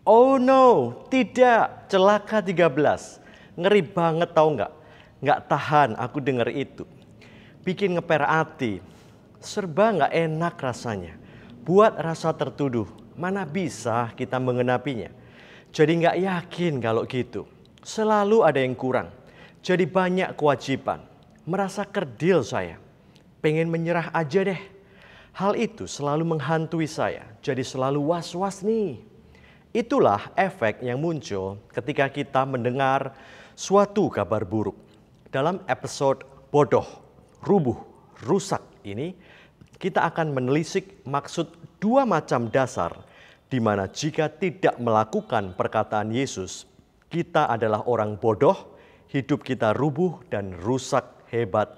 Oh no, tidak, celaka 13. Ngeri banget tahu nggak? Nggak tahan aku denger itu. Bikin ngeper hati, serba nggak enak rasanya. Buat rasa tertuduh, mana bisa kita mengenapinya. Jadi nggak yakin kalau gitu. Selalu ada yang kurang. Jadi banyak kewajiban. Merasa kerdil saya. Pengen menyerah aja deh. Hal itu selalu menghantui saya. Jadi selalu was-was nih. Itulah efek yang muncul ketika kita mendengar suatu kabar buruk. Dalam episode bodoh, rubuh, rusak ini, kita akan menelisik maksud dua macam dasar di mana jika tidak melakukan perkataan Yesus, kita adalah orang bodoh, hidup kita rubuh dan rusak hebat.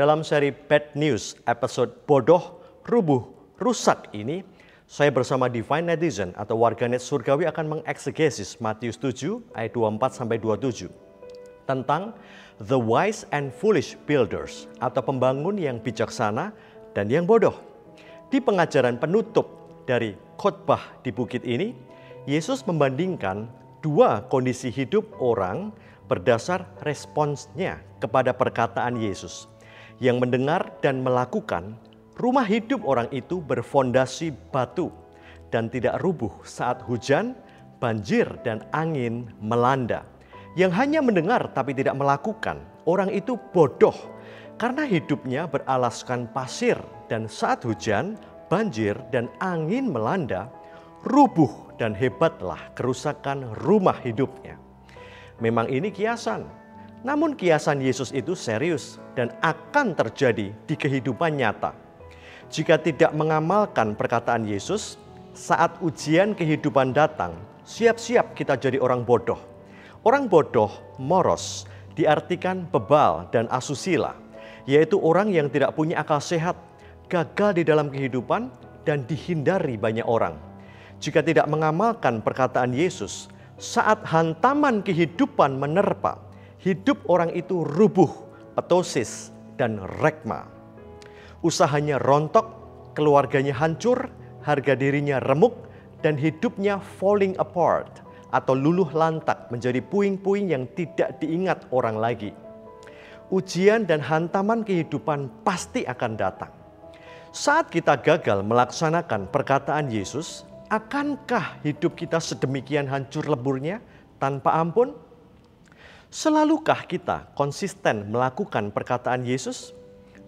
Dalam seri Bad News episode bodoh, rubuh, rusak ini, saya bersama Divine Netizen atau warganet surgawi akan mengeksegesis Matius 7 ayat 24-27 tentang the wise and foolish builders atau pembangun yang bijaksana dan yang bodoh. Di pengajaran penutup dari khotbah di bukit ini, Yesus membandingkan dua kondisi hidup orang berdasar responsnya kepada perkataan Yesus. Yang mendengar dan melakukan, rumah hidup orang itu berfondasi batu dan tidak rubuh saat hujan, banjir, dan angin melanda. Yang hanya mendengar tapi tidak melakukan, orang itu bodoh karena hidupnya beralaskan pasir dan saat hujan, banjir, dan angin melanda, rubuh dan hebatlah kerusakan rumah hidupnya. Memang ini kiasan. Namun kiasan Yesus itu serius dan akan terjadi di kehidupan nyata. Jika tidak mengamalkan perkataan Yesus, saat ujian kehidupan datang, siap-siap kita jadi orang bodoh. Orang bodoh, moros, diartikan bebal dan asusila, yaitu orang yang tidak punya akal sehat, gagal di dalam kehidupan, dan dihindari banyak orang. Jika tidak mengamalkan perkataan Yesus, saat hantaman kehidupan menerpa, hidup orang itu rubuh, petosis, dan rekma. Usahanya rontok, keluarganya hancur, harga dirinya remuk, dan hidupnya falling apart atau luluh lantak menjadi puing-puing yang tidak diingat orang lagi. Ujian dan hantaman kehidupan pasti akan datang. Saat kita gagal melaksanakan perkataan Yesus, akankah hidup kita sedemikian hancur leburnya tanpa ampun? Selalukah kita konsisten melakukan perkataan Yesus?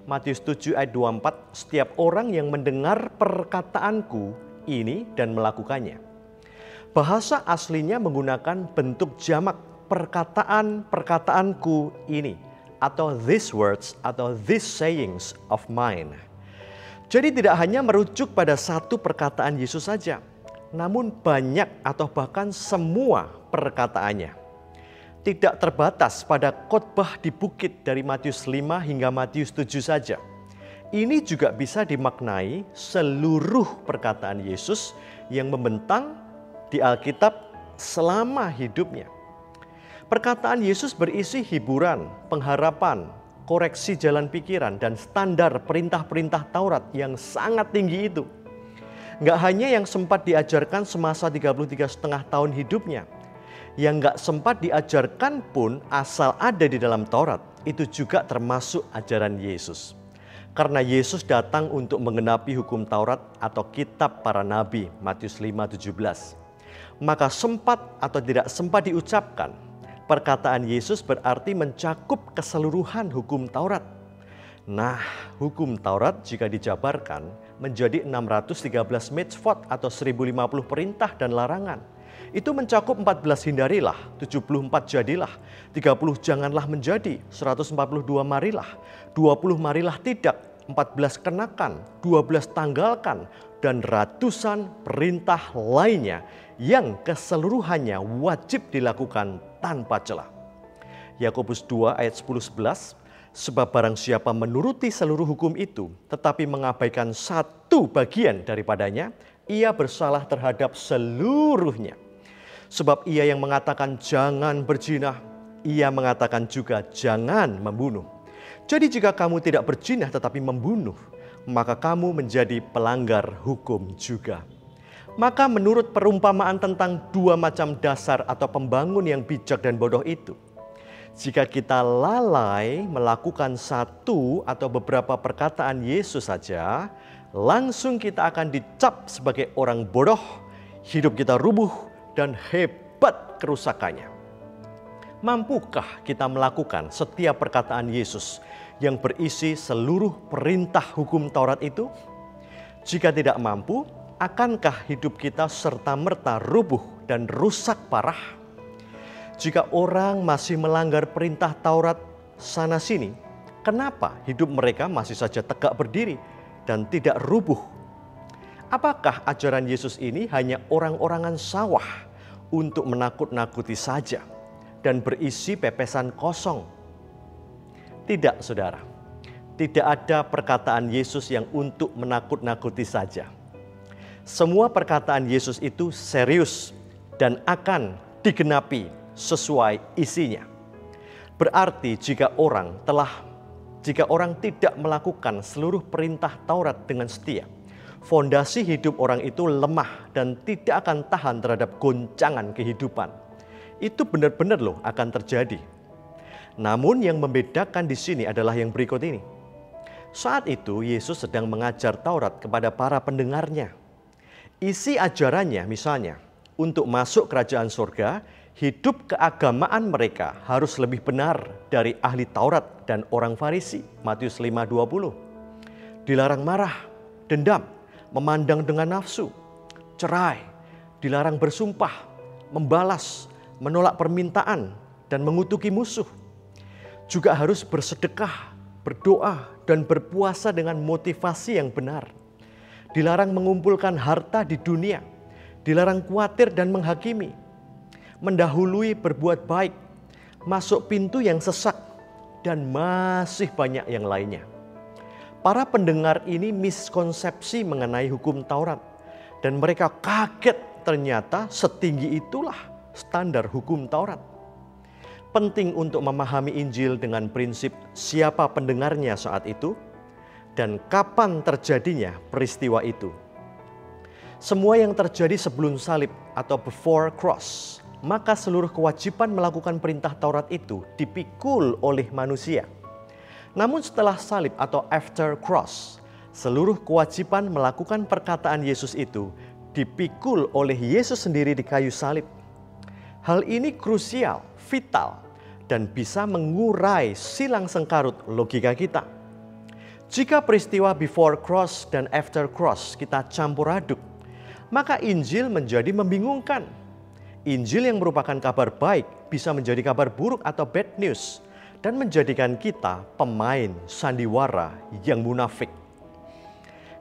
Matius 7 ayat 24, setiap orang yang mendengar perkataanku ini dan melakukannya. Bahasa aslinya menggunakan bentuk jamak perkataan-perkataanku ini atau these words atau these sayings of mine. Jadi tidak hanya merujuk pada satu perkataan Yesus saja, namun banyak atau bahkan semua perkataannya. Tidak terbatas pada khotbah di bukit dari Matius 5 hingga Matius 7 saja. Ini juga bisa dimaknai seluruh perkataan Yesus yang membentang di Alkitab selama hidupnya. Perkataan Yesus berisi hiburan, pengharapan, koreksi jalan pikiran, dan standar perintah-perintah Taurat yang sangat tinggi itu. Nggak hanya yang sempat diajarkan semasa 33,5 tahun hidupnya, yang nggak sempat diajarkan pun asal ada di dalam Taurat, itu juga termasuk ajaran Yesus. Karena Yesus datang untuk menggenapi hukum Taurat atau kitab para nabi, Matius 5:17. Maka sempat atau tidak sempat diucapkan, perkataan Yesus berarti mencakup keseluruhan hukum Taurat. Nah, hukum Taurat jika dijabarkan menjadi 613 mitzvot atau 1050 perintah dan larangan. Itu mencakup 14 hindarilah, 74 jadilah, 30 janganlah menjadi, 142 marilah, 20 marilah tidak, 14 kenakan, 12 tanggalkan, dan ratusan perintah lainnya yang keseluruhannya wajib dilakukan tanpa celah. Yakobus 2 ayat 10-11, sebab barang siapa menuruti seluruh hukum itu tetapi mengabaikan satu bagian daripadanya, ia bersalah terhadap seluruhnya. Sebab ia yang mengatakan jangan berzina Ia mengatakan juga jangan membunuh. Jadi jika kamu tidak berzina tetapi membunuh, maka kamu menjadi pelanggar hukum juga. Maka menurut perumpamaan tentang dua macam dasar atau pembangun yang bijak dan bodoh itu, jika kita lalai melakukan satu atau beberapa perkataan Yesus saja, langsung kita akan dicap sebagai orang bodoh, hidup kita rubuh dan hebat kerusakannya. Mampukah kita melakukan setiap perkataan Yesus yang berisi seluruh perintah hukum Taurat itu? Jika tidak mampu, akankah hidup kita serta-merta rubuh dan rusak parah? Jika orang masih melanggar perintah Taurat sana-sini, kenapa hidup mereka masih saja tegak berdiri dan tidak rubuh? Apakah ajaran Yesus ini hanya orang-orangan sawah untuk menakut-nakuti saja dan berisi pepesan kosong? Tidak, saudara. Tidak ada perkataan Yesus yang untuk menakut-nakuti saja. Semua perkataan Yesus itu serius dan akan digenapi sesuai isinya. Berarti jika orang tidak melakukan seluruh perintah Taurat dengan setia, fondasi hidup orang itu lemah dan tidak akan tahan terhadap goncangan kehidupan. Itu benar-benar akan terjadi. Namun yang membedakan di sini adalah yang berikut ini. Saat itu Yesus sedang mengajar Taurat kepada para pendengarnya. Isi ajarannya misalnya, untuk masuk kerajaan surga, hidup keagamaan mereka harus lebih benar dari ahli Taurat dan orang Farisi. Matius 5:20. Dilarang marah, dendam, memandang dengan nafsu, cerai, dilarang bersumpah, membalas, menolak permintaan, dan mengutuki musuh. Juga harus bersedekah, berdoa, dan berpuasa dengan motivasi yang benar. Dilarang mengumpulkan harta di dunia, dilarang khawatir dan menghakimi, mendahului berbuat baik, masuk pintu yang sesak, dan masih banyak yang lainnya. Para pendengar ini miskonsepsi mengenai hukum Taurat, dan mereka kaget ternyata setinggi itulah standar hukum Taurat. Penting untuk memahami Injil dengan prinsip siapa pendengarnya saat itu dan kapan terjadinya peristiwa itu. Semua yang terjadi sebelum salib atau before cross, maka seluruh kewajiban melakukan perintah Taurat itu dipikul oleh manusia. Namun setelah salib atau after cross, seluruh kewajiban melakukan perkataan Yesus itu dipikul oleh Yesus sendiri di kayu salib. Hal ini krusial, vital, dan bisa mengurai silang sengkarut logika kita. Jika peristiwa before cross dan after cross kita campur aduk, maka Injil menjadi membingungkan. Injil yang merupakan kabar baik bisa menjadi kabar buruk atau bad news dan menjadikan kita pemain sandiwara yang munafik.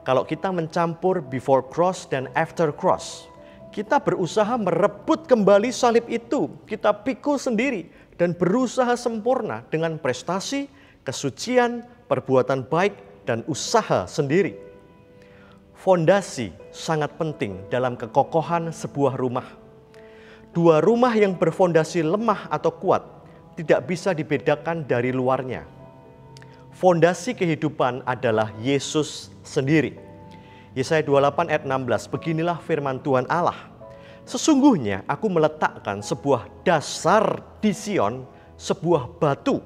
Kalau kita mencampur before cross dan after cross, kita berusaha merebut kembali salib itu, kita pikul sendiri dan berusaha sempurna dengan prestasi, kesucian, perbuatan baik, dan usaha sendiri. Fondasi sangat penting dalam kekokohan sebuah rumah. Dua rumah yang berfondasi lemah atau kuat tidak bisa dibedakan dari luarnya. Fondasi kehidupan adalah Yesus sendiri. Yesaya 28 ayat 16, beginilah firman Tuhan Allah. Sesungguhnya aku meletakkan sebuah dasar di Sion, sebuah batu.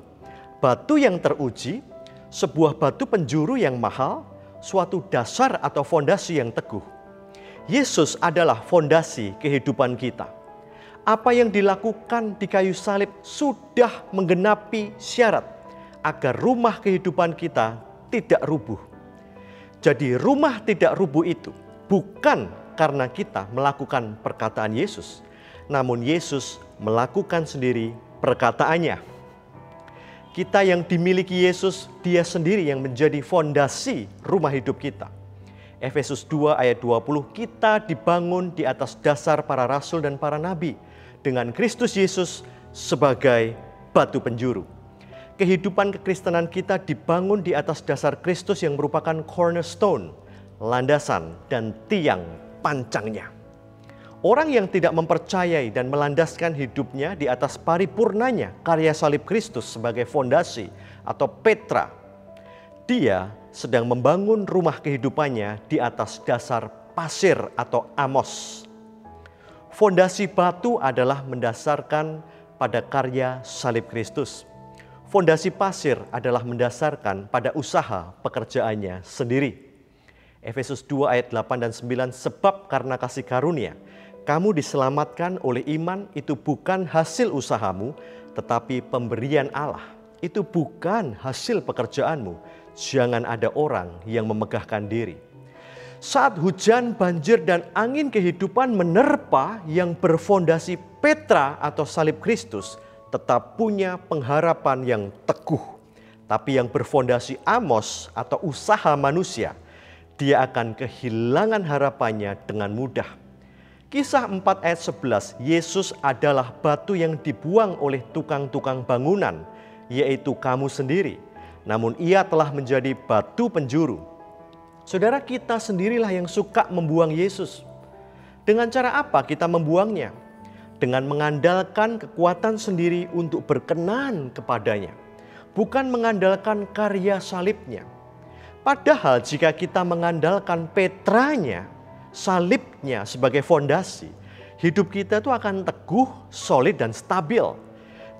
Batu yang teruji, sebuah batu penjuru yang mahal, suatu dasar atau fondasi yang teguh. Yesus adalah fondasi kehidupan kita. Apa yang dilakukan di kayu salib sudah menggenapi syarat agar rumah kehidupan kita tidak rubuh. Jadi rumah tidak rubuh itu bukan karena kita melakukan perkataan Yesus, namun Yesus melakukan sendiri perkataannya. Kita yang dimiliki Yesus, Dia sendiri yang menjadi fondasi rumah hidup kita. Efesus 2 ayat 20, kita dibangun di atas dasar para rasul dan para nabi, dengan Kristus Yesus sebagai batu penjuru. Kehidupan kekristenan kita dibangun di atas dasar Kristus yang merupakan cornerstone, landasan dan tiang pancangnya. Orang yang tidak mempercayai dan melandaskan hidupnya di atas paripurnanya karya salib Kristus sebagai fondasi atau petra, dia sedang membangun rumah kehidupannya di atas dasar pasir atau amos. Fondasi batu adalah mendasarkan pada karya salib Kristus. Fondasi pasir adalah mendasarkan pada usaha pekerjaannya sendiri. Efesus 2 ayat 8 dan 9, sebab karena kasih karunia, kamu diselamatkan oleh iman, itu bukan hasil usahamu, tetapi pemberian Allah. Itu bukan hasil pekerjaanmu, jangan ada orang yang memegahkan diri. Saat hujan, banjir, dan angin kehidupan menerpa, yang berfondasi petra atau salib Kristus tetap punya pengharapan yang teguh. Tapi yang berfondasi amos atau usaha manusia, dia akan kehilangan harapannya dengan mudah. Kisah 4 ayat 11, Yesus adalah batu yang dibuang oleh tukang-tukang bangunan, yaitu kamu sendiri. Namun ia telah menjadi batu penjuru. Saudara, kita sendirilah yang suka membuang Yesus. Dengan cara apa kita membuangnya? Dengan mengandalkan kekuatan sendiri untuk berkenan kepadanya. Bukan mengandalkan karya salibnya. Padahal jika kita mengandalkan petranya, salibnya sebagai fondasi, hidup kita itu akan teguh, solid, dan stabil.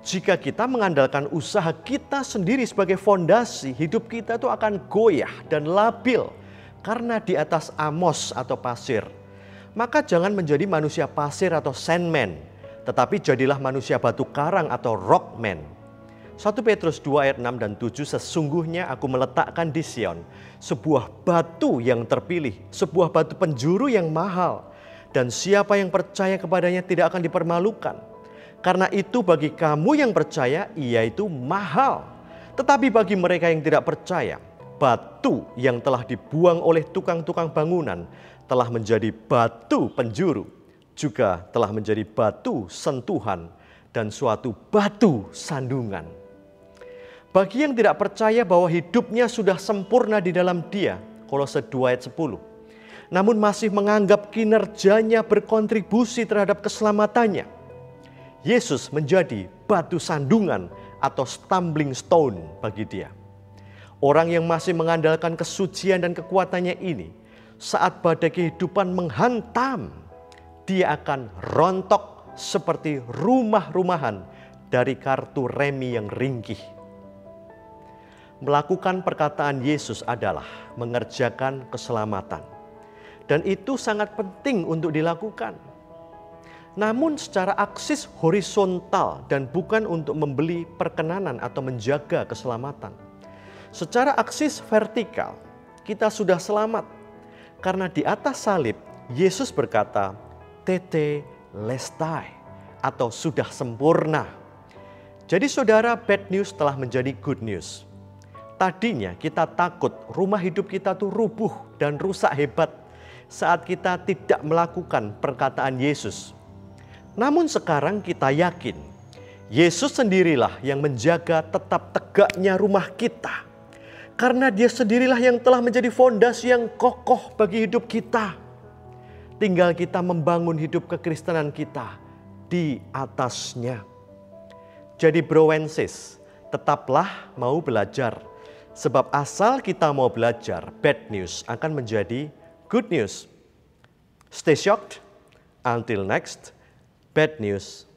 Jika kita mengandalkan usaha kita sendiri sebagai fondasi, hidup kita itu akan goyah dan labil karena di atas amos atau pasir. Maka jangan menjadi manusia pasir atau sandman, tetapi jadilah manusia batu karang atau rockman. 1 Petrus 2 ayat 6 dan 7, sesungguhnya aku meletakkan di Sion sebuah batu yang terpilih, sebuah batu penjuru yang mahal, dan siapa yang percaya kepadanya tidak akan dipermalukan. Karena itu bagi kamu yang percaya, ia itu mahal. Tetapi bagi mereka yang tidak percaya, batu yang telah dibuang oleh tukang-tukang bangunan telah menjadi batu penjuru, juga telah menjadi batu sentuhan dan suatu batu sandungan. Bagi yang tidak percaya bahwa hidupnya sudah sempurna di dalam Dia, Kolose 2 ayat 10, namun masih menganggap kinerjanya berkontribusi terhadap keselamatannya, Yesus menjadi batu sandungan atau stumbling stone bagi dia. Orang yang masih mengandalkan kesucian dan kekuatannya ini, saat badai kehidupan menghantam, dia akan rontok seperti rumah-rumahan dari kartu remi yang ringkih. Melakukan perkataan Yesus adalah mengerjakan keselamatan. Dan itu sangat penting untuk dilakukan. Namun secara aksis horizontal dan bukan untuk membeli perkenanan atau menjaga keselamatan. Secara aksis vertikal, kita sudah selamat. Karena di atas salib, Yesus berkata, tetelestai, atau sudah sempurna. Jadi saudara, bad news telah menjadi good news. Tadinya kita takut rumah hidup kita tuh rubuh dan rusak hebat saat kita tidak melakukan perkataan Yesus. Namun sekarang kita yakin Yesus sendirilah yang menjaga tetap tegaknya rumah kita. Karena Dia sendirilah yang telah menjadi fondasi yang kokoh bagi hidup kita. Tinggal kita membangun hidup kekristenan kita di atasnya. Jadi bro and sis, tetaplah mau belajar. Sebab asal kita mau belajar, bad news akan menjadi good news. Stay shocked. Until next, bad news